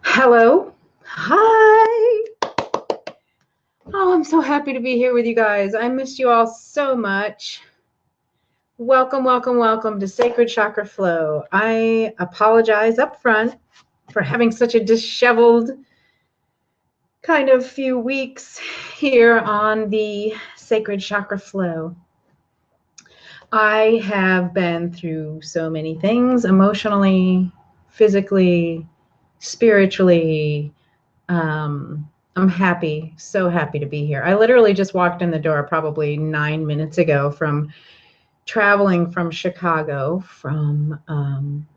Hello. Hi. Oh, I'm so happy to be here with you guys. I missed you all so much. Welcome, welcome, welcome to Sacred Chakra Flow. I apologize up front for having such a disheveled kind of few weeks here on the Sacred Chakra Flow. I have been through so many things emotionally, physically, spiritually. I'm happy, so happy to be here. I literally just walked in the door probably 9 minutes ago from traveling from Chicago from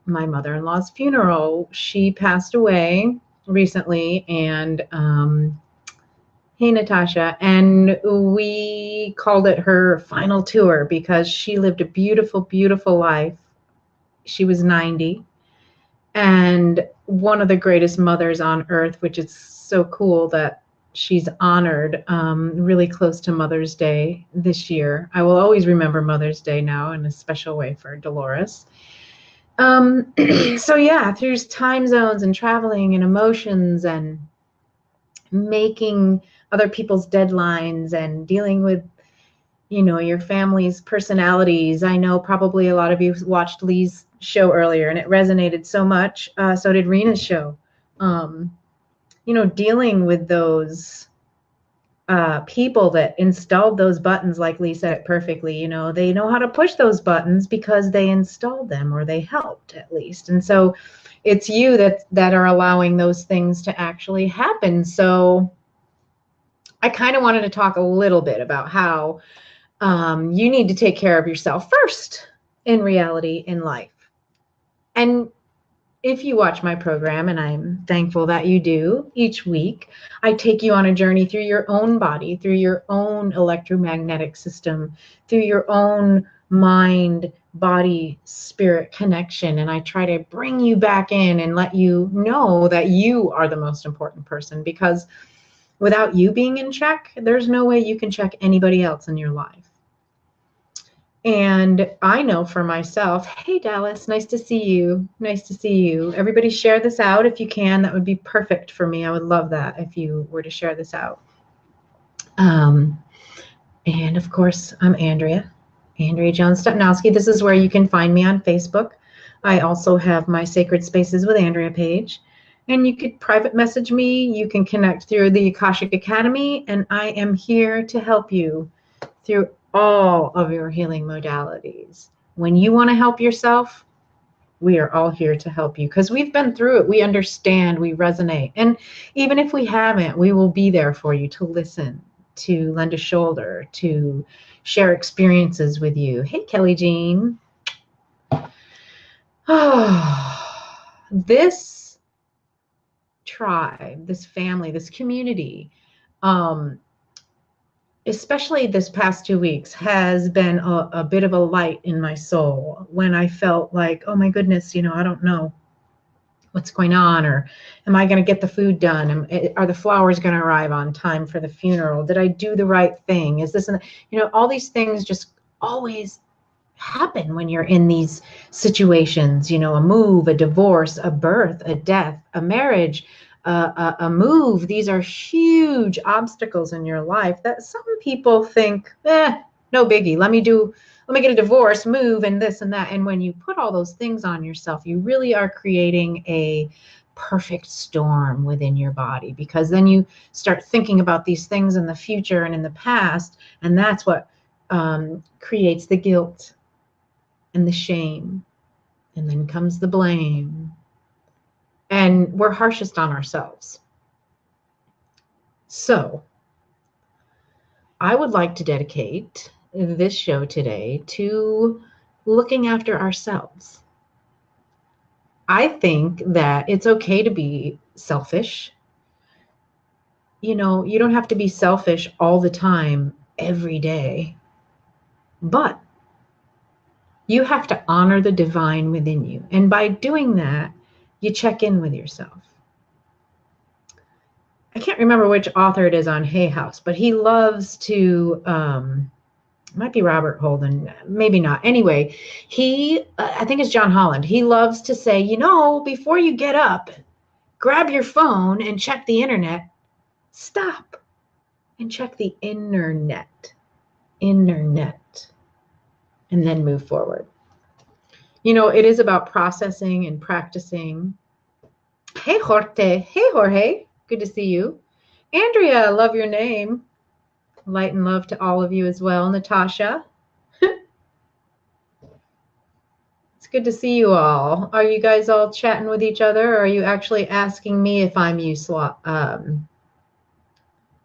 my mother-in-law's funeral. She passed away recently, and hey, Natasha, and we called it her final tour because she lived a beautiful, beautiful life. She was 90 and one of the greatest mothers on earth, which is so cool that she's honored really close to Mother's Day this year. I will always remember Mother's Day now in a special way for Dolores. So yeah, through time zones and traveling and emotions and making other people's deadlines and dealing with your family's personalities. I know probably a lot of you watched Lee's show earlier and it resonated so much. So did Rena's show. Dealing with those people that installed those buttons, like Lee said it perfectly, they know how to push those buttons because they installed them or they helped at least. And so it's you that are allowing those things to actually happen. So I kind of wanted to talk a little bit about how you need to take care of yourself first in reality in life. And if you watch my program, and I'm thankful that you do each week, I take you on a journey through your own body, through your own electromagnetic system, through your own mind, body, spirit connection. And I try to bring you back in and let you know that you are the most important person, because without you being in check, there's no way you can check anybody else in your life. And I know for myself, hey, Dallas, nice to see you. Nice to see you. Everybody share this out if you can. That would be perfect for me. I would love that if you were to share this out. And of course, I'm Andrea Jones-Stepnowski. This is where you can find me on Facebook. I also have my Sacred Spaces with Andrea page. And you could private message me. You can connect through the Akashic Academy. And I am here to help you through all of your healing modalities. When you want to help yourself, we are all here to help you because we've been through it. We understand, we resonate. And even if we haven't, we will be there for you to listen, to lend a shoulder, to share experiences with you. Hey, Kelly Jean. Oh, this tribe, this family, this community, especially this past 2 weeks, has been a bit of a light in my soul when I felt like, oh my goodness, I don't know what's going on, or am I going to get the food done? Are the flowers going to arrive on time for the funeral? Did I do the right thing? Is this, all these things just always happen when you're in these situations, a move, a divorce, a birth, a death, a marriage, a move. These are huge obstacles in your life that some people think, no biggie. Let me get a divorce, move, and this and that. And when you put all those things on yourself, you really are creating a perfect storm within your body, because then you start thinking about these things in the future and in the past, and that's what creates the guilt and the shame, and then comes the blame. And we're harshest on ourselves. So I would like to dedicate this show today to looking after ourselves. I think that it's okay to be selfish. You don't have to be selfish all the time, every day. But you have to honor the divine within you. And by doing that, you check in with yourself. I can't remember which author it is on Hay House, but he loves to, might be Robert Holden, maybe not. Anyway, I think it's John Holland. He loves to say, before you get up, grab your phone and check the internet. Stop and check the internet, and then move forward. You know, it is about processing and practicing. Hey, Jorge. Hey, Jorge. Good to see you. Andrea, love your name. Light and love to all of you as well. Natasha. It's good to see you all. Are you guys all chatting with each other, or are you actually asking me if I'm Yugoslav?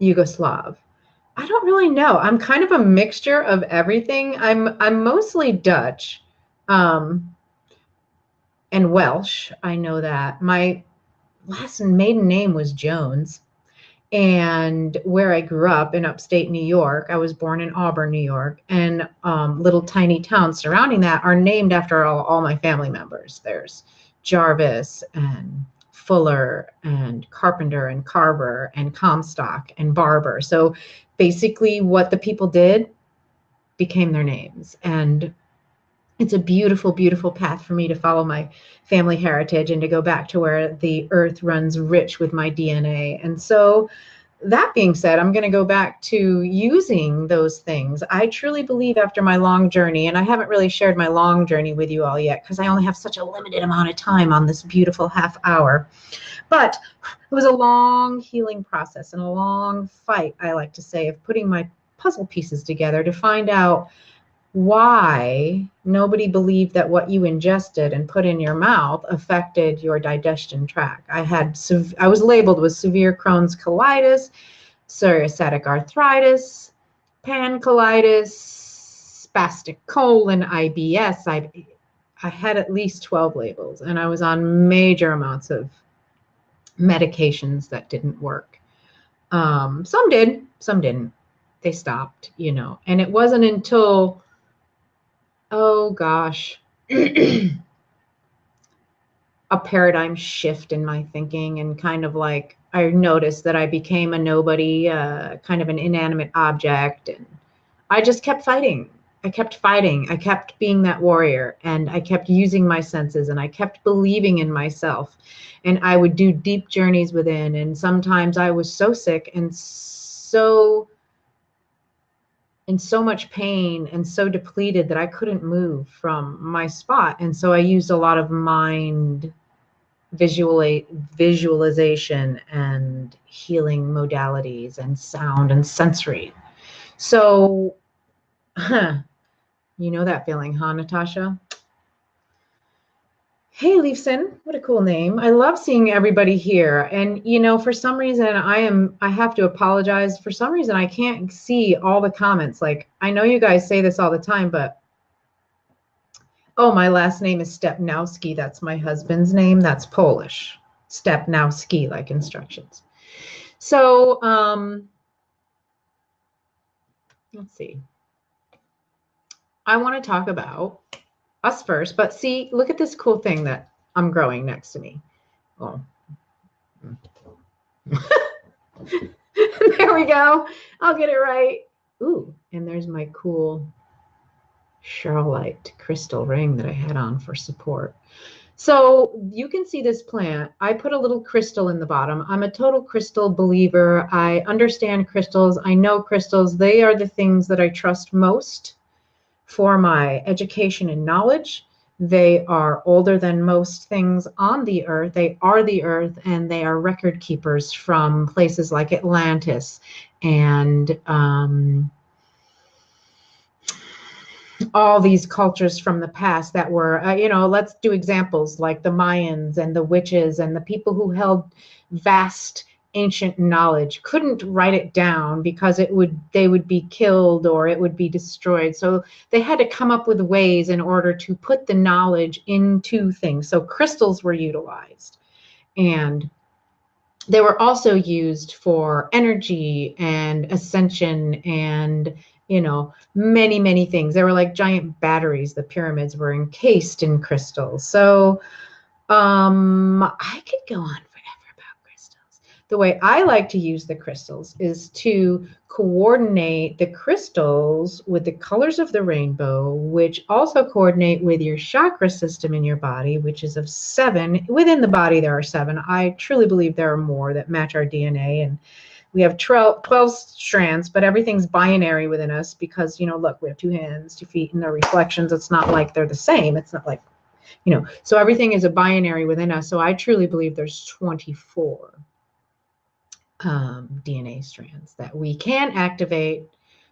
I don't really know. I'm kind of a mixture of everything. I'm mostly Dutch and Welsh. I know that. My last maiden name was Jones. And where I grew up in upstate New York, I was born in Auburn, New York, and little tiny towns surrounding that are named after all my family members. There's Jarvis and Fuller and Carpenter and Carver and Comstock and Barber. So basically what the people did became their names. And it's a beautiful, beautiful path for me to follow my family heritage and to go back to where the earth runs rich with my DNA. And so that being said, I'm going to go back to using those things. I truly believe after my long journey, and I haven't really shared my long journey with you all yet because I only have such a limited amount of time on this beautiful half hour. But it was a long healing process and a long fight, I like to say, of putting my puzzle pieces together to find out why nobody believed that what you ingested and put in your mouth affected your digestion tract. I was labeled with severe Crohn's colitis, psoriatic arthritis, pancolitis, spastic colon, IBS. I had at least 12 labels, and I was on major amounts of medications that didn't work. Some did, some didn't. They stopped, you know, and it wasn't until oh gosh, a paradigm shift in my thinking, and kind of like I noticed that I became a nobody, kind of an inanimate object, and I just kept fighting. I kept fighting. I kept being that warrior, and I kept using my senses, and I kept believing in myself, and I would do deep journeys within, and sometimes I was so sick and so in so much pain and so depleted that I couldn't move from my spot. And so I used a lot of mind visualization and healing modalities and sound and sensory. So, you know that feeling, huh, Natasha? Hey, Leifson, what a cool name. I love seeing everybody here. And, you know, for some reason, I have to apologize. For some reason, I can't see all the comments. Like, I know you guys say this all the time, but, oh, my last name is Stepnowski. That's my husband's name. That's Polish. Stepnowski, like instructions. So, let's see. I want to talk about us first, but see, look at this cool thing that I'm growing next to me. Oh. There we go. I'll get it right. Ooh, and there's my cool Charolite crystal ring that I had on for support. So you can see this plant. I put a little crystal in the bottom. I'm a total crystal believer. I understand crystals. I know crystals. They are the things that I trust most for my education and knowledge. They are older than most things on the earth. They are the earth, and they are record keepers from places like Atlantis and all these cultures from the past that were, you know, let's do examples like the Mayans and the witches and the people who held vast ancient knowledge, couldn't write it down because they would be killed or it would be destroyed. So they had to come up with ways in order to put the knowledge into things. So crystals were utilized, and they were also used for energy and ascension and, you know, many, many things. They were like giant batteries. The pyramids were encased in crystals. So I could go on forever about crystals. The way I like to use the crystals is to coordinate the crystals with the colors of the rainbow, which also coordinate with your chakra system in your body, which is of 7. Within the body, there are 7. I truly believe there are more that match our DNA. And we have 12 strands, but everything's binary within us because, look, we have 2 hands, 2 feet, and they're reflections. It's not like they're the same. It's not like, so everything is a binary within us. So I truly believe there's 24 DNA strands that we can activate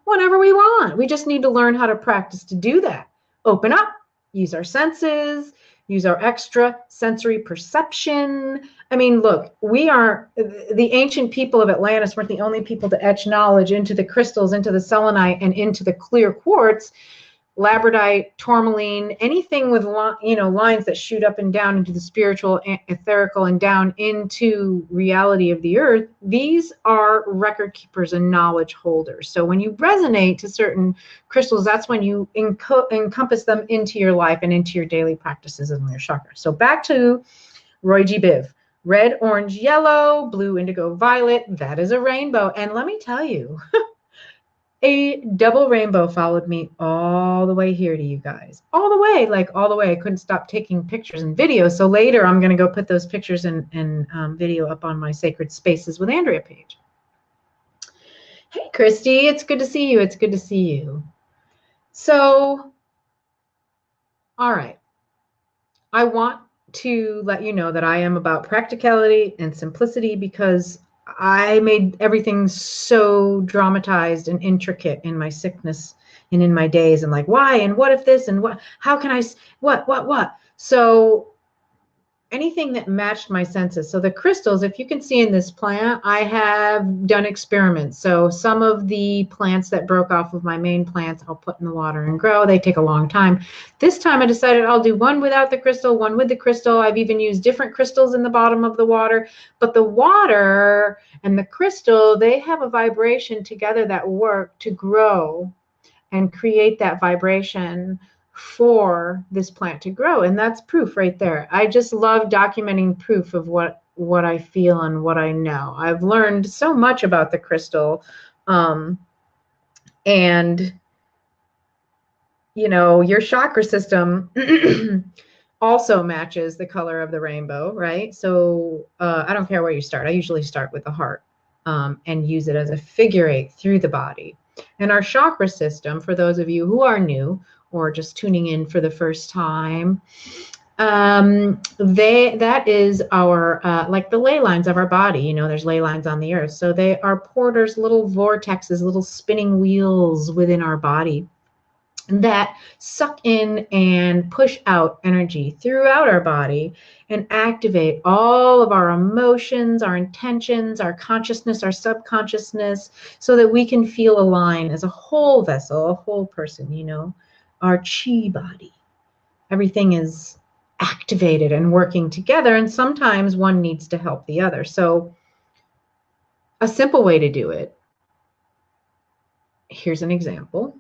whenever we want. We just need to learn how to practice to do that. Open up, use our senses, use our extra sensory perception. I mean, look, the ancient people of Atlantis weren't the only people to etch knowledge into the crystals, into the selenite, and into the clear quartz. Labradite, tourmaline, anything with lines that shoot up and down into the spiritual, etherical, and down into reality of the earth. These are record keepers and knowledge holders. So when you resonate to certain crystals, that's when you encompass them into your life and into your daily practices and your chakra. So back to Roy G. Biv. Red, orange, yellow, blue, indigo, violet. That is a rainbow. And let me tell you, a double rainbow followed me all the way here to you guys. All the way, like all the way. I couldn't stop taking pictures and videos. So later I'm going to go put those pictures and video up on my Sacred Spaces with Andrea page. Hey, Christy, it's good to see you. It's good to see you. So, all right. I want to let you know that I am about practicality and simplicity because I made everything so dramatized and intricate in my sickness and in my days, and like, why and what if this and what, how can I, what? So anything that matched my senses. So the crystals, if you can see in this plant, I have done experiments. So some of the plants that broke off of my main plants, I'll put in the water and grow. They take a long time. This time I decided I'll do one without the crystal, one with the crystal. I've even used different crystals in the bottom of the water, but the water and the crystal, they have a vibration together that work to grow and create that vibration for this plant to grow. And that's proof right there. I just love documenting proof of what I feel and what I know. I've learned so much about the crystal. And, your chakra system also matches the color of the rainbow, right? So I don't care where you start. I usually start with the heart and use it as a figure 8 through the body. And our chakra system, for those of you who are new, or just tuning in for the first time, that is our, like the ley lines of our body. There's ley lines on the earth. So they are porters, little vortexes, little spinning wheels within our body that suck in and push out energy throughout our body and activate all of our emotions, our intentions, our consciousness, our subconsciousness, so that we can feel aligned as a whole vessel, a whole person, our chi body. Everything is activated and working together, and sometimes one needs to help the other. So a simple way to do it, here's an example.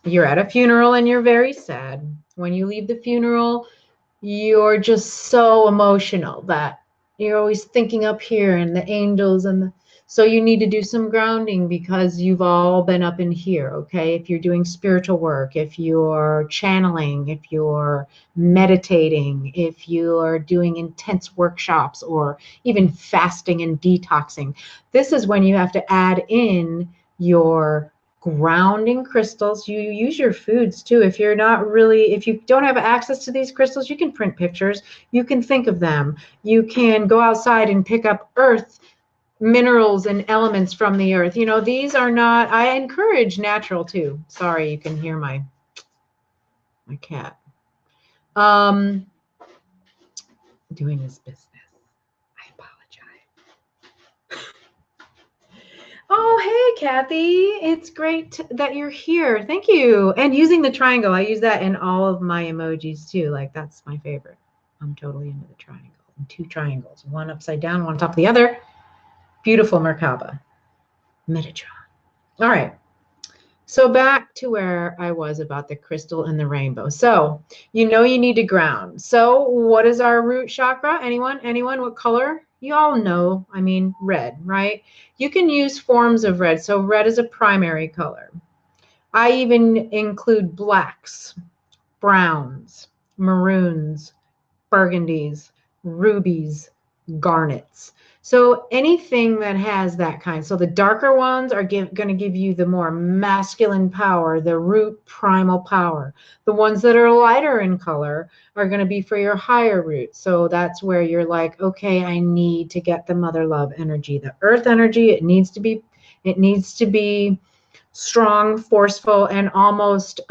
You're at a funeral and you're very sad. When you leave the funeral, you're just so emotional that you're always thinking up here and the angels so you need to do some grounding because you've all been up in here, okay? If you're doing spiritual work, if you're channeling, if you're meditating, if you're doing intense workshops or even fasting and detoxing, this is when you have to add in your grounding crystals. You use your foods too. If you don't have access to these crystals, you can print pictures. You can think of them. You can go outside and pick up earth, minerals and elements from the earth. These are not, I encourage natural too. Sorry, you can hear my cat doing his business. I apologize. Oh, hey, Kathy. It's great that you're here. Thank you. And using the triangle, I use that in all of my emojis too. Like, that's my favorite. I'm totally into the triangle. And 2 triangles, one upside down, one on top of the other. Beautiful Merkaba. Metatron. All right. So back to where I was about the crystal and the rainbow. So you need to ground. So what is our root chakra? Anyone? What color? You all know, I mean, red, right? You can use forms of red. So red is a primary color. I even include blacks, browns, maroons, burgundies, rubies, garnets. So anything that has that kind. So the darker ones are going to give you the more masculine power, the root primal power. The ones that are lighter in color are going to be for your higher root. So that's where you're like, okay, I need to get the mother love energy, the earth energy. It needs to be strong, forceful, and almost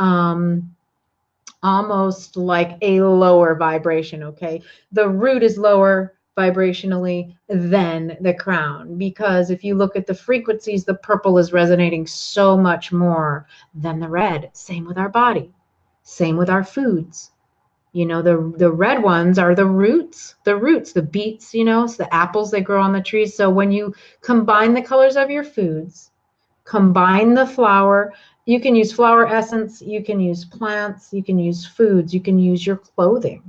like a lower vibration, okay? The root is lower vibrationally than the crown, because if you look at the frequencies, the purple is resonating so much more than the red. Same with our body, same with our foods. You know, the red ones are the roots, the beets, you know, it's the apples that grow on the trees. So when you combine the colors of your foods, combine the flower, you can use flower essence, you can use plants, you can use foods, you can use your clothing,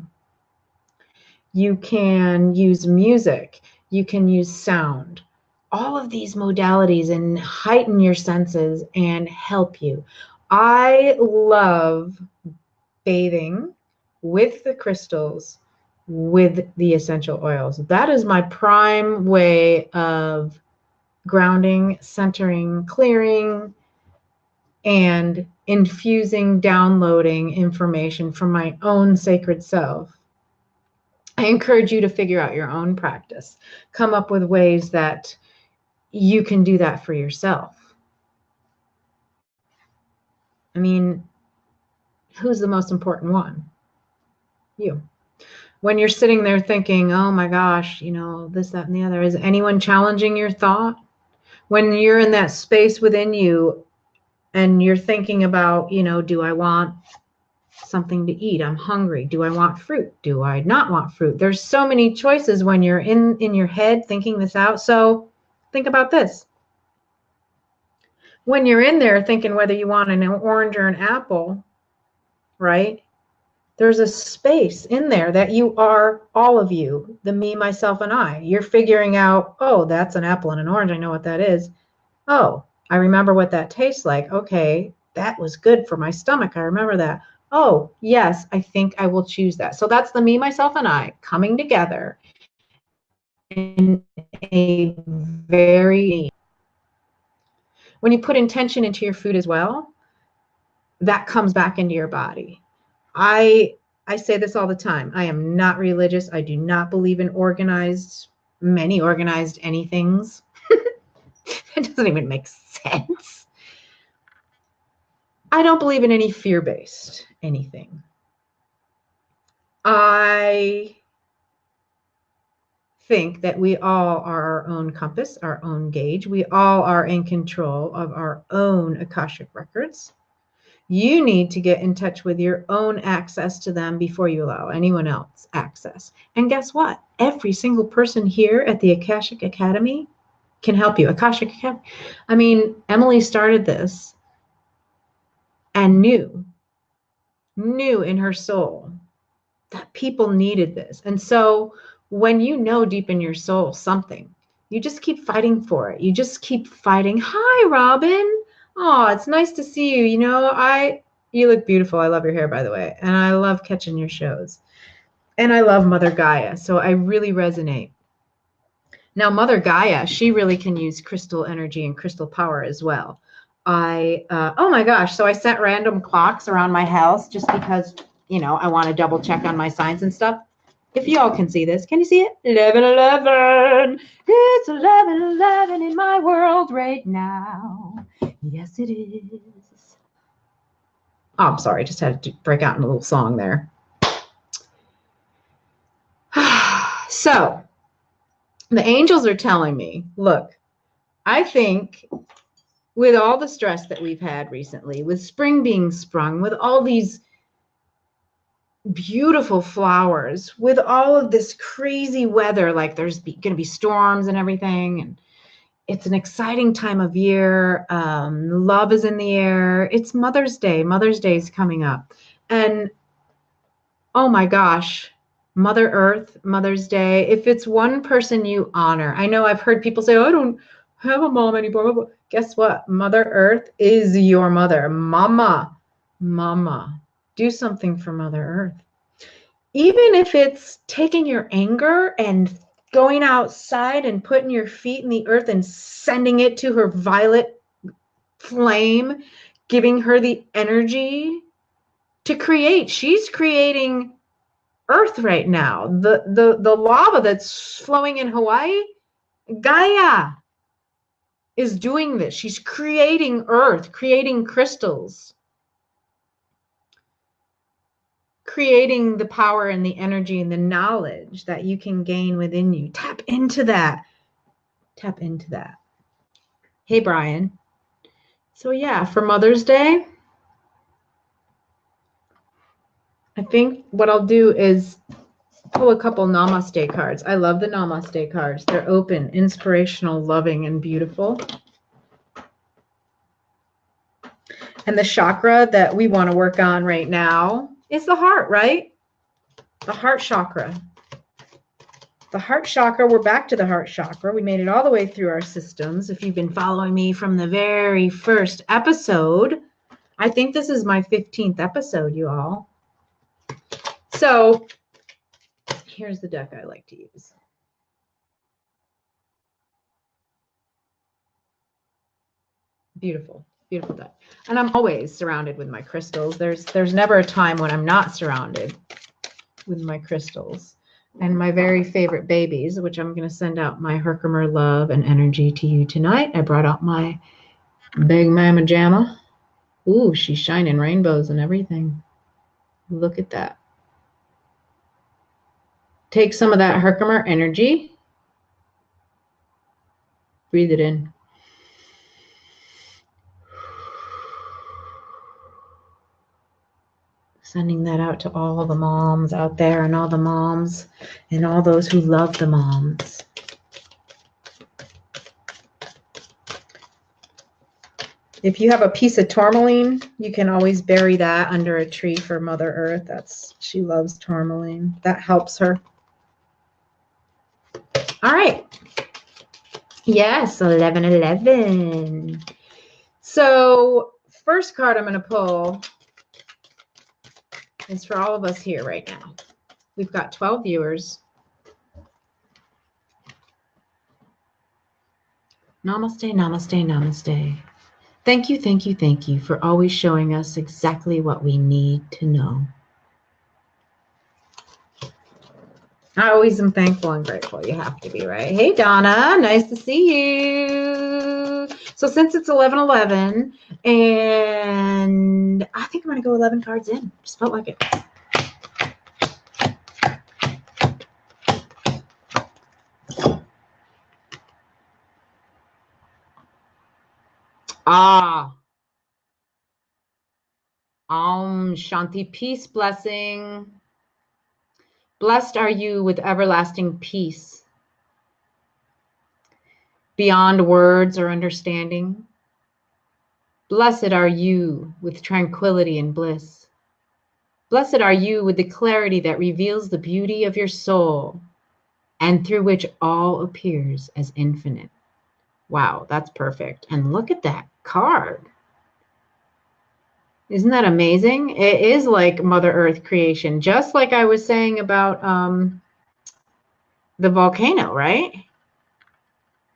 you can use music, you can use sound, all of these modalities, and heighten your senses and help you. I love bathing with the crystals, with the essential oils. That is my prime way of grounding, centering, clearing, and infusing, downloading information from my own sacred self. I encourage you to figure out your own practice. Come up with ways that you can do that for yourself. I mean, who's the most important one? You. When you're sitting there thinking, oh my gosh, you know, this, that, and the other, is anyone challenging your thought? When you're in that space within you and you're thinking about, you know, do I want something to eat? I'm hungry. Do I want fruit? Do I not want fruit? There's so many choices when you're in your head thinking this out. So think about this. When you're in there thinking whether you want an orange or an apple, right? There's a space in there that you are all of you, the me, myself, and I. You're figuring out, oh, that's an apple and an orange. I know what that is. Oh, I remember what that tastes like. Okay, that was good for my stomach. I remember that. Oh, yes, I think I will choose that. So that's the me, myself, and I coming together in a very, when you put intention into your food as well, that comes back into your body. I say this all the time. I am not religious. I do not believe in many organized anythings. It doesn't even make sense. I don't believe in any fear-based anything. I think that we all are our own compass, our own gauge. We all are in control of our own Akashic records. You need to get in touch with your own access to them before you allow anyone else access. And guess what? Every single person here at the Akashic Academy can help you. Akashic Academy. I mean, Emily started this and knew in her soul that people needed this. And so when you know deep in your soul something, you just keep fighting for it. You just keep fighting. Hi, Robin. Oh, it's nice to see you. You know, you look beautiful. I love your hair, by the way. And I love catching your shows. And I love Mother Gaia. So I really resonate. Now, Mother Gaia, she really can use crystal energy and crystal power as well. Oh my gosh. So I set random clocks around my house just because, you know, I want to double check on my signs and stuff. If you all can see this, can you see it? 11:11. It's 11:11 in my world right now. Yes, it is. Oh, I'm sorry. I just had to break out in a little song there. So the angels are telling me, look, I think with all the stress that we've had recently, with spring being sprung, with all these beautiful flowers, with all of this crazy weather, like there's going to be storms and everything, and it's an exciting time of year. Love is in the air. It's Mother's Day. Mother's Day is coming up. And oh my gosh, Mother Earth, Mother's Day. If it's one person you honor, I know I've heard people say, oh, I don't have a mom anymore. But guess what? Mother Earth is your mother. Mama, mama, do something for Mother Earth. Even if it's taking your anger and going outside and putting your feet in the earth and sending it to her violet flame, giving her the energy to create. She's creating Earth right now. The lava that's flowing in Hawaii, Gaia is doing this. She's creating Earth, creating crystals, creating the power and the energy and the knowledge that you can gain within you. Tap into that. Tap into that. Hey, Brian. So yeah, for Mother's Day, I think what I'll do is pull a couple Namaste cards. I love the Namaste cards. They're open, inspirational, loving, and beautiful. And the chakra that we want to work on right now is the heart, right? The heart chakra. The heart chakra, we're back to the heart chakra. We made it all the way through our systems. If you've been following me from the very first episode, I think this is my 15th episode, you all. So here's the deck I like to use. Beautiful, beautiful deck. And I'm always surrounded with my crystals. There's never a time when I'm not surrounded with my crystals. And my very favorite babies, which I'm going to send out my Herkimer love and energy to you tonight. I brought out my Big Mama Jamma. Ooh, she's shining rainbows and everything. Look at that. Take some of that Herkimer energy. Breathe it in. Sending that out to all the moms out there and all the moms and all those who love the moms. If you have a piece of tourmaline, you can always bury that under a tree for Mother Earth. She loves tourmaline. That helps her. All right. Yes, 11/11. So first card I'm going to pull is for all of us here right now. We've got 12 viewers. Namaste, namaste, namaste. Thank you, thank you, thank you for always showing us exactly what we need to know. I always am thankful and grateful. You have to be, right? Hey, Donna, nice to see you. So since it's 11/11, and I think I'm going to go 11 cards in. Just felt like it. Shanti, peace, blessing. Blessed are you with everlasting peace, beyond words or understanding. Blessed are you with tranquility and bliss. Blessed are you with the clarity that reveals the beauty of your soul and through which all appears as infinite. Wow, that's perfect. And look at that card. Isn't that amazing? It is like Mother Earth creation, just like I was saying about the volcano, right?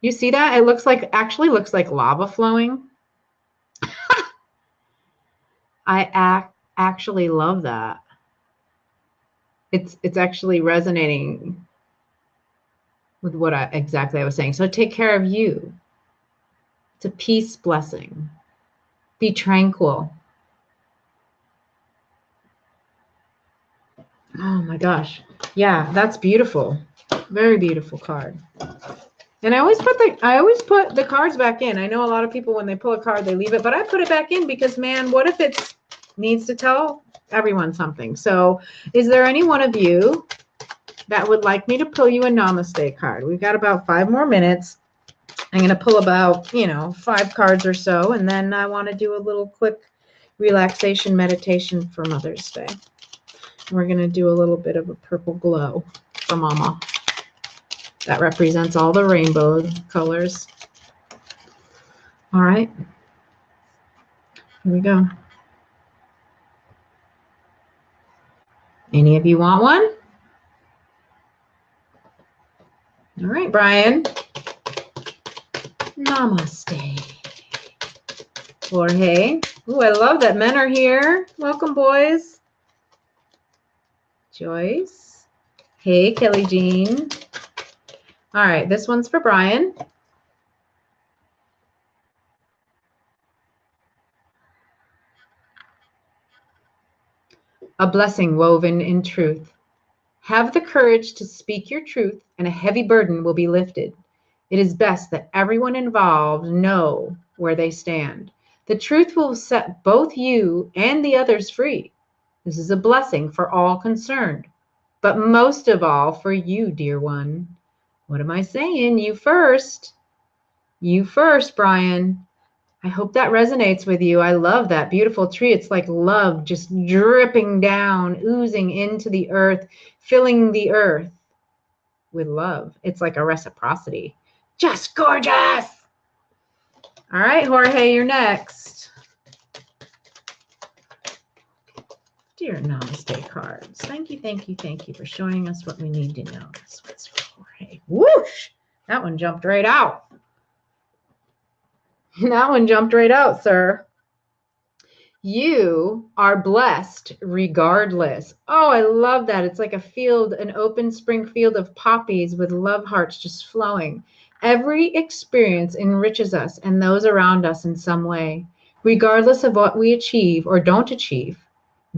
You see that? It looks like, actually looks like lava flowing. I actually love that. It's actually resonating with what exactly I was saying. So take care of you. It's a peace blessing. Be tranquil. Oh my gosh. Yeah, that's beautiful. Very beautiful card. And I always put the cards back in. I know a lot of people, when they pull a card, they leave it, but I put it back in because, man, what if it needs to tell everyone something? So is there any one of you that would like me to pull you a Namaste card? We've got about 5 more minutes. I'm going to pull about, 5 cards or so, and then I want to do a little quick relaxation meditation for Mother's Day. We're going to do a little bit of a purple glow for Mama. That represents all the rainbow colors. All right. Here we go. Any of you want one? All right, Brian. Namaste. Jorge. Ooh, I love that men are here. Welcome, boys. Joyce. Hey, Kelly Jean. All right, this one's for Brian. A blessing woven in truth. Have the courage to speak your truth, and a heavy burden will be lifted. It is best that everyone involved know where they stand. The truth will set both you and the others free. This is a blessing for all concerned, but most of all for you, dear one. What am I saying? You first. You first, Brian. I hope that resonates with you. I love that beautiful tree. It's like love just dripping down, oozing into the earth, filling the earth with love. It's like a reciprocity. Just gorgeous. All right, Jorge, you're next. Dear Namaste cards. Thank you, thank you, thank you for showing us what we need to know. This one's for Jorge. Whoosh! That one jumped right out. That one jumped right out, sir. You are blessed regardless. Oh, I love that. It's like a field, an open spring field of poppies with love hearts just flowing. Every experience enriches us and those around us in some way, regardless of what we achieve or don't achieve,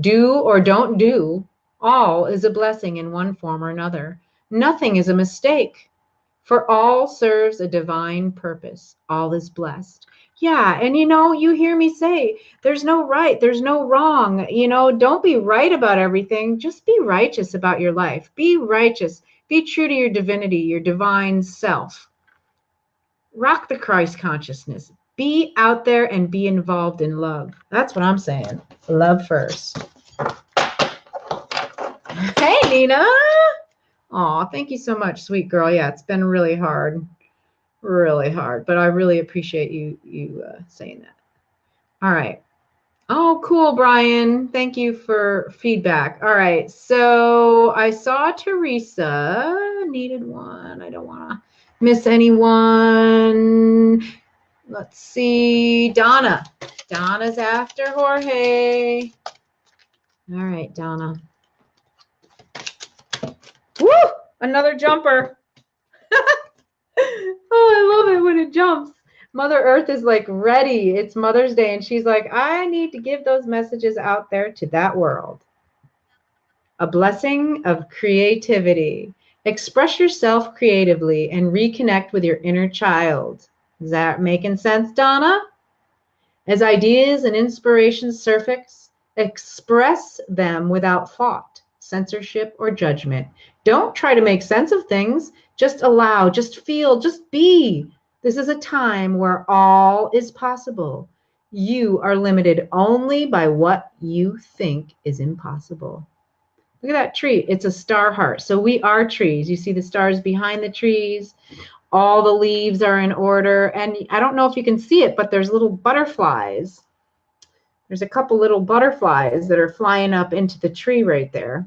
do or don't do. All is a blessing in one form or another. Nothing is a mistake, for all serves a divine purpose. All is blessed. Yeah, and you hear me say, there's no right, there's no wrong. Don't be right about everything. Just be righteous about your life. Be righteous. Be true to your divinity, your divine self. Rock the Christ consciousness. Be out there and be involved in love. That's what I'm saying. Love first. Hey, Nina. Aw, thank you so much, sweet girl. Yeah, it's been really hard. Really hard, but I really appreciate you saying that. All right. Oh, cool, Brian. Thank you for feedback. All right. So I saw Teresa needed one. I don't want to miss anyone. Let's see. Donna. Donna's after Jorge. All right, Donna. Woo! Another jumper. Oh, I love it when it jumps. Mother Earth is like ready. It's Mother's Day, and she's like, I need to give those messages out there to that world. A blessing of creativity. Express yourself creatively and reconnect with your inner child. Is that making sense, Donna? As ideas and inspirations surface, express them without thought, censorship, or judgment. Don't try to make sense of things. Just allow, just feel, just be. This is a time where all is possible. You are limited only by what you think is impossible. Look at that tree. It's a star heart. So we are trees. You see the stars behind the trees. All the leaves are in order. And I don't know if you can see it, but there's little butterflies. There's a couple little butterflies that are flying up into the tree right there.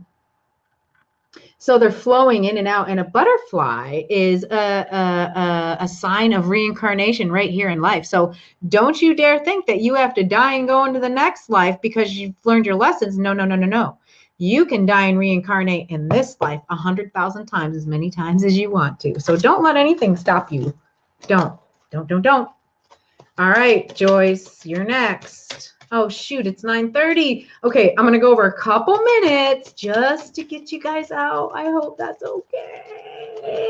So they're flowing in and out, and a butterfly is a sign of reincarnation right here in life. So don't you dare think that you have to die and go into the next life because you've learned your lessons. No, no, no, no, no. You can die and reincarnate in this life 100,000 times, as many times as you want to. So don't let anything stop you. Don't. All right, Joyce, you're next. Oh, shoot, it's 9:30. Okay, I'm going to go over a couple minutes just to get you guys out. I hope that's okay.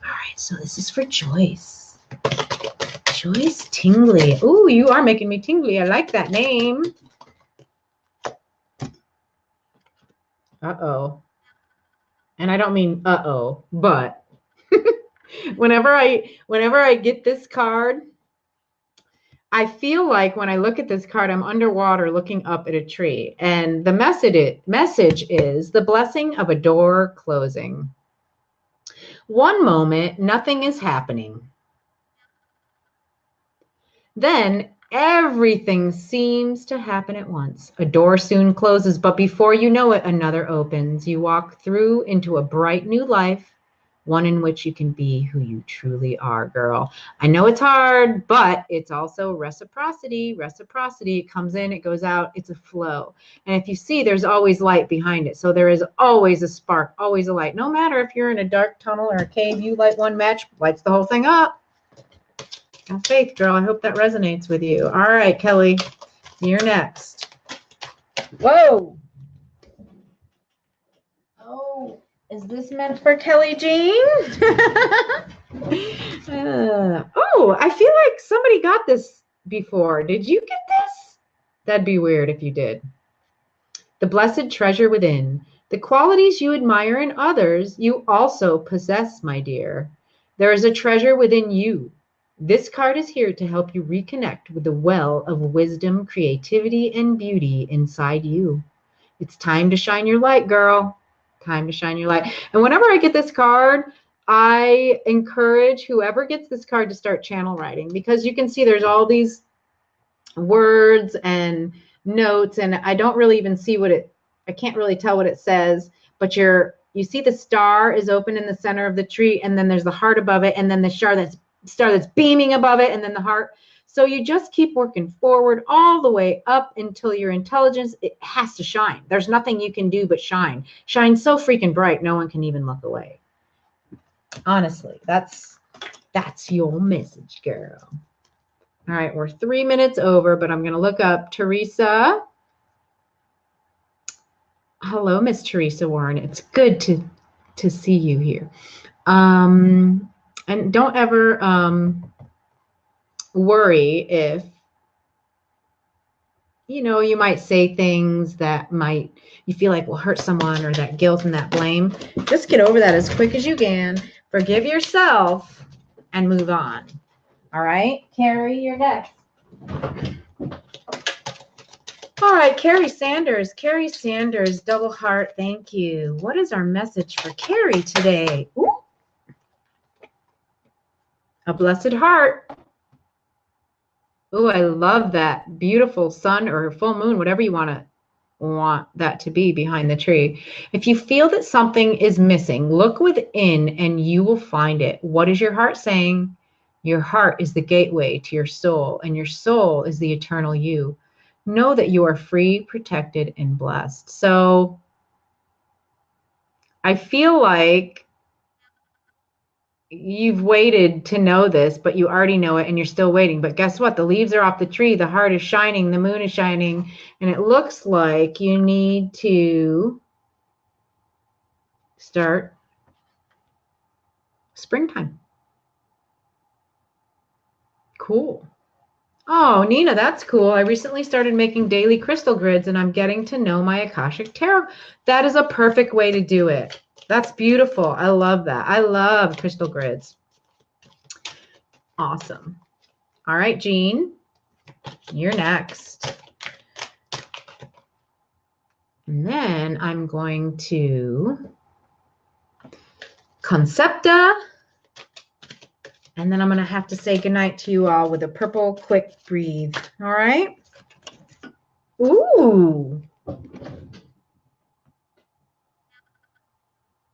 All right, so this is for Joyce. Joyce Tingley. Ooh, you are making me tingly. I like that name. Uh-oh. And I don't mean uh-oh, but whenever I get this card, I feel like when I look at this card, I'm underwater looking up at a tree. And the message is the blessing of a door closing. One moment, nothing is happening. Then everything seems to happen at once. A door soon closes, but before you know it, another opens. You walk through into a bright new life, one in which you can be who you truly are, girl. I know it's hard, but it's also reciprocity. Reciprocity, it comes in, it goes out, it's a flow. And if you see, there's always light behind it. So there is always a spark, always a light. No matter if you're in a dark tunnel or a cave, you light one match, lights the whole thing up. Have faith, girl. I hope that resonates with you. All right, Kelly, you're next. Whoa. Oh, is this meant for Kelly Jean? Oh, I feel like somebody got this before. Did you get this? That'd be weird if you did. The blessed treasure within. The qualities you admire in others, you also possess, my dear. There is a treasure within you. This card is here to help you reconnect with the well of wisdom, creativity, and beauty inside you. It's time to shine your light, girl. Time to shine your light. And whenever I get this card, I encourage whoever gets this card to start channel writing, because you can see there's all these words and notes, and I don't really even see I can't really tell what it says, but you see the star is open in the center of the tree, and then there's the heart above it, and then the star that's beaming above it, and then the heart. So you just keep working forward all the way up until your intelligence, it has to shine. There's nothing you can do but shine. Shine so freaking bright, no one can even look away. Honestly, that's your message, girl. All right, we're 3 minutes over, but I'm going to look up Teresa. Hello, Miss Teresa Warren. It's good to see you here. And don't ever worry if, you might say things that you feel like will hurt someone, or that guilt and that blame. Just get over that as quick as you can. Forgive yourself and move on. All right, Carrie, you're next. All right, Carrie Sanders. Carrie Sanders, double heart, thank you. What is our message for Carrie today? Ooh. A blessed heart. Oh, I love that. Beautiful sun or full moon, whatever you want that to be behind the tree. If you feel that something is missing, look within and you will find it. What is your heart saying? Your heart is the gateway to your soul, and your soul is the eternal you. Know that you are free, protected, and blessed. So I feel like you've waited to know this, but you already know it and you're still waiting. But guess what? The leaves are off the tree. The heart is shining. The moon is shining. And it looks like you need to start springtime. Cool. Oh, Nina, that's cool. I recently started making daily crystal grids, and I'm getting to know my Akashic Tarot. That is a perfect way to do it. That's beautiful. I love that. I love crystal grids. Awesome. All right, Jean, you're next. And then I'm going to Concepta. And then I'm going to have to say goodnight to you all with a purple quick breathe. All right? Ooh.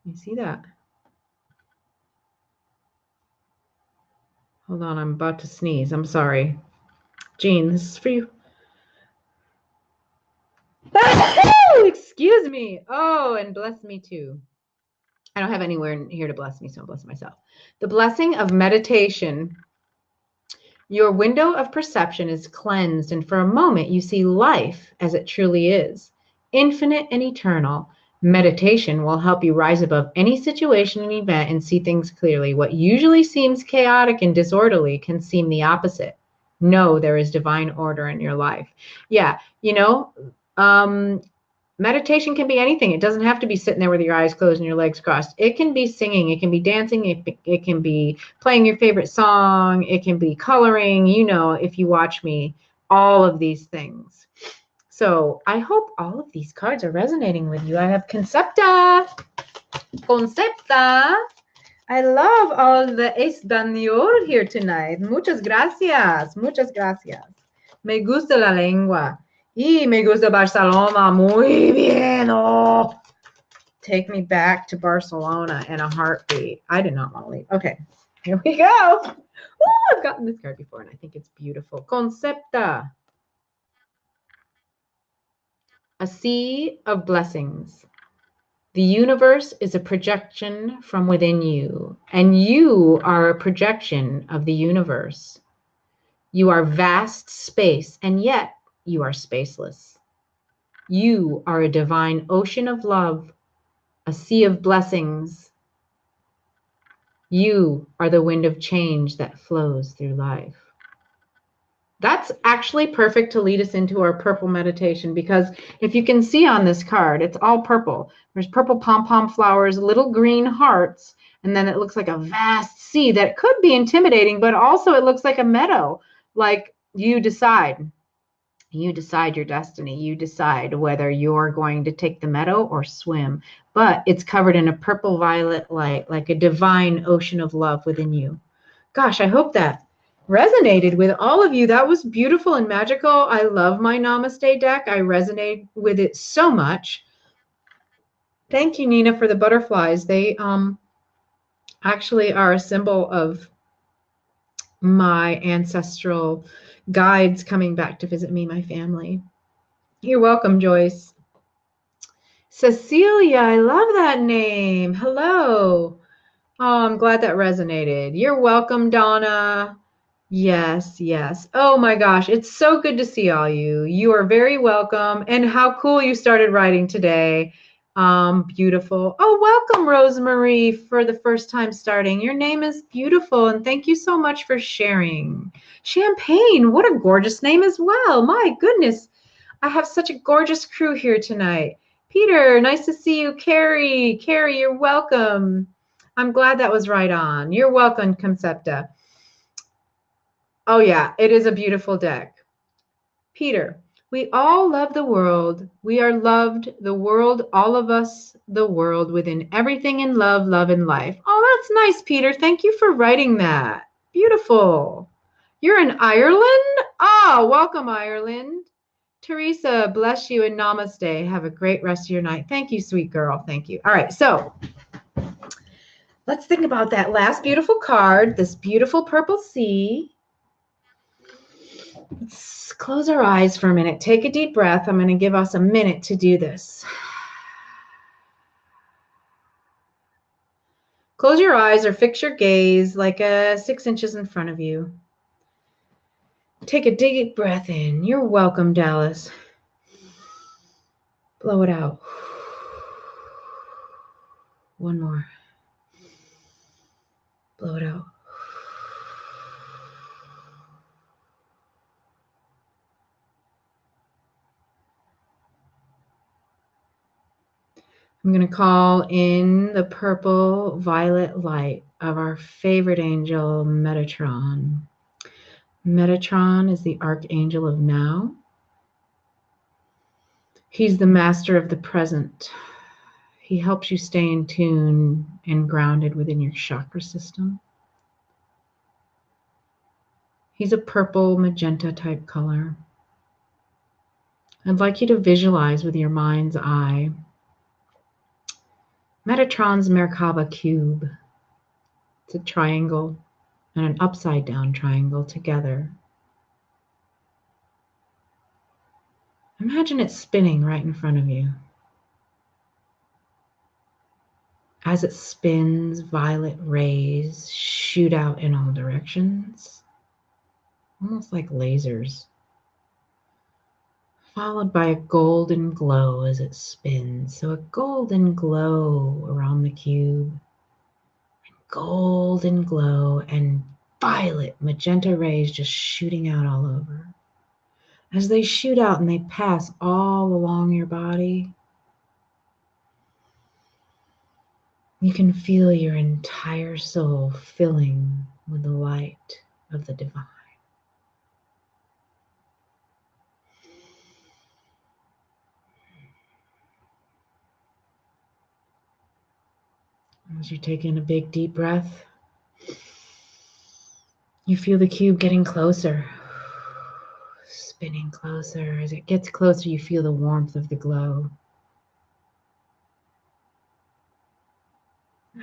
You see that? Hold on, I'm about to sneeze. I'm sorry. Jean, this is for you. Excuse me. Oh, and bless me too. I don't have anywhere here to bless me, so I'm blessing myself. The blessing of meditation. Your window of perception is cleansed, and for a moment you see life as it truly is, infinite and eternal. Meditation will help you rise above any situation and event and see things clearly. What usually seems chaotic and disorderly can seem the opposite. Know there is divine order in your life. Yeah, Meditation can be anything. It doesn't have to be sitting there with your eyes closed and your legs crossed. It can be singing. It can be dancing. It can be playing your favorite song. It can be coloring. You know, if you watch me, all of these things. So I hope all of these cards are resonating with you. I have Concepta. Concepta. I love all the español here tonight. Muchas gracias. Muchas gracias. Me gusta la lengua. Y me gusta Barcelona. Muy bien. Oh. Take me back to Barcelona in a heartbeat. I did not want to leave. Okay, here we go. Ooh, I've gotten this card before, and I think it's beautiful. Concepta. A sea of blessings. The universe is a projection from within you, and you are a projection of the universe. You are vast space, and yet you are spaceless. You are a divine ocean of love, a sea of blessings. You are the wind of change that flows through life. That's actually perfect to lead us into our purple meditation, because if you can see on this card, it's all purple. There's purple pom-pom flowers, little green hearts, and then it looks like a vast sea that could be intimidating, but also it looks like a meadow. Like you decide your destiny. You decide whether you're going to take the meadow or swim, but it's covered in a purple violet light, like a divine ocean of love within you. Gosh, I hope that resonated with all of you. That was beautiful and magical. I love my Namaste deck. I resonate with it so much. Thank you, Nina, for the butterflies. They actually are a symbol of my ancestral guides coming back to visit me, my family. You're welcome, Joyce. Cecilia, I love that name. Hello. Oh, I'm glad that resonated. You're welcome, Donna. Yes, yes. Oh my gosh, it's so good to see all you. You are very welcome. And how cool you started writing today. Beautiful. Oh, welcome, Rosemary, for the first time starting. Your name is beautiful, and thank you so much for sharing. Champagne, what a gorgeous name as well. My goodness, I have such a gorgeous crew here tonight. Peter, nice to see you. Carrie, you're welcome. I'm glad that was right on. You're welcome, Concepta. Oh yeah, it is a beautiful deck. Peter, we all love the world. We are loved, the world, all of us, the world, within everything in love, love, and life. Oh, that's nice, Peter. Thank you for writing that. Beautiful. You're in Ireland? Oh, welcome, Ireland. Teresa, bless you and namaste. Have a great rest of your night. Thank you, sweet girl. Thank you. All right, so let's think about that last beautiful card, this beautiful purple sea. Let's close our eyes for a minute. Take a deep breath. I'm going to give us a minute to do this. Close your eyes or fix your gaze like 6 inches in front of you. Take a deep breath in. You're welcome, Dallas. Blow it out. One more. Blow it out. I'm going to call in the purple violet light of our favorite angel, Metatron. Metatron is the archangel of now. He's the master of the present. He helps you stay in tune and grounded within your chakra system. He's a purple magenta type color. I'd like you to visualize with your mind's eye Metatron's Merkaba cube. It's a triangle and an upside down triangle together. Imagine it spinning right in front of you. As it spins, violet rays shoot out in all directions, almost like lasers, followed by a golden glow as it spins. So a golden glow around the cube, and golden glow and violet magenta rays just shooting out all over. As they shoot out and they pass all along your body, You can feel your entire soul filling with the light of the divine. As you take in a big, deep breath, you feel the cube getting closer, spinning closer. As it gets closer, you feel the warmth of the glow.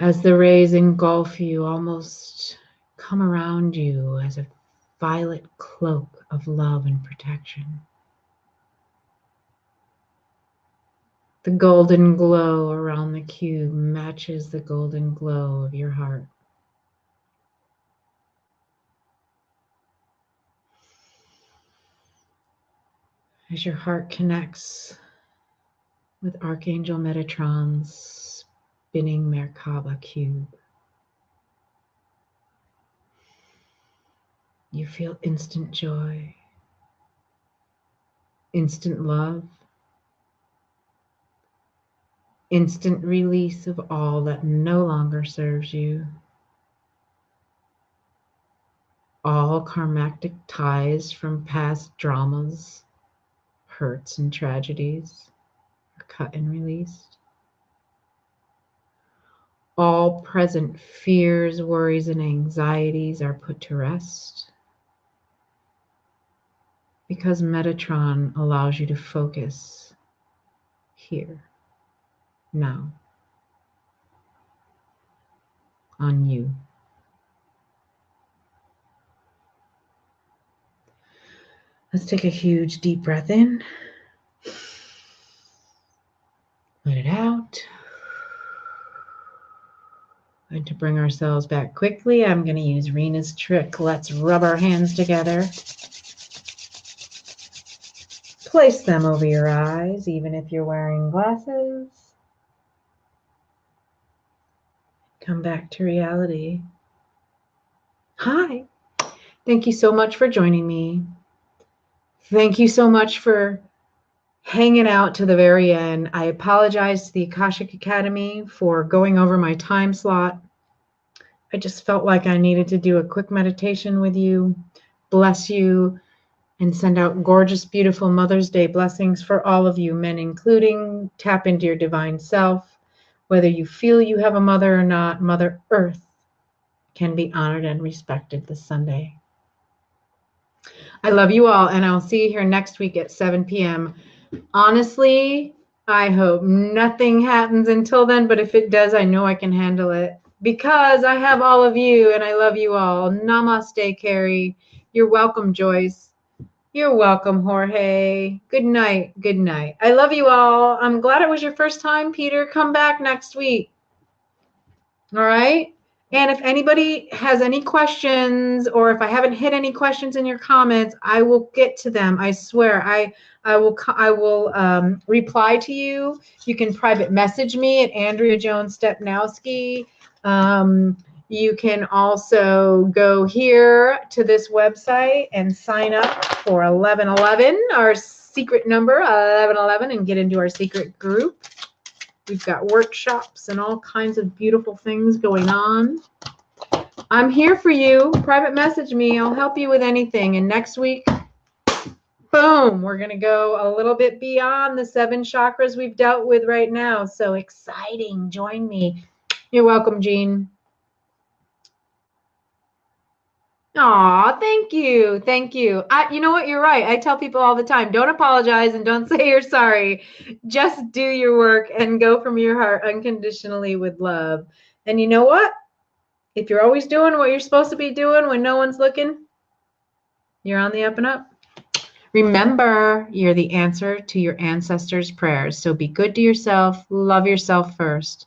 As the rays engulf you, almost come around you as a violet cloak of love and protection. The golden glow around the cube matches the golden glow of your heart. As your heart connects with Archangel Metatron's spinning Merkaba cube, you feel instant joy, instant love, instant release of all that no longer serves you. All karmatic ties from past dramas, hurts, and tragedies are cut and released. All present fears, worries, and anxieties are put to rest, because Metatron allows you to focus here, now, on you. Let's take a huge deep breath in. Let it out. And to bring ourselves back quickly, I'm going to use Rena's trick. Let's rub our hands together. Place them over your eyes, even if you're wearing glasses. Come back to reality. Hi. Thank you so much for joining me. Thank you so much for hanging out to the very end. I apologize to the Akashic Academy for going over my time slot. I just felt like I needed to do a quick meditation with you, bless you, and send out gorgeous, beautiful Mother's Day blessings for all of you, men including. Tap into your divine self. Whether you feel you have a mother or not, Mother Earth can be honored and respected this Sunday. I love you all, and I'll see you here next week at 7 p.m. Honestly, I hope nothing happens until then, but if it does, I know I can handle it because I have all of you, and I love you all. Namaste, Carrie. You're welcome, Joyce. You're welcome, Jorge. Good night. Good night. I love you all. I'm glad it was your first time, Peter. Come back next week. All right? And if anybody has any questions, or if I haven't hit any questions in your comments, I will get to them. I swear. I will reply to you. You can private message me at Andrea Jones Stepnowski. You can also go here to this website and sign up for 1111, our secret number, 1111, and get into our secret group. We've got workshops and all kinds of beautiful things going on. I'm here for you. Private message me. I'll help you with anything. And next week, boom, we're going to go a little bit beyond the 7 chakras we've dealt with right now. So exciting. Join me. You're welcome, Jean. Aw, thank you. Thank you. You know what? You're right. I tell people all the time, don't apologize and don't say you're sorry. Just do your work and go from your heart unconditionally with love. And you know what? If you're always doing what you're supposed to be doing when no one's looking, you're on the up and up. Remember, you're the answer to your ancestors' prayers. So be good to yourself. Love yourself first.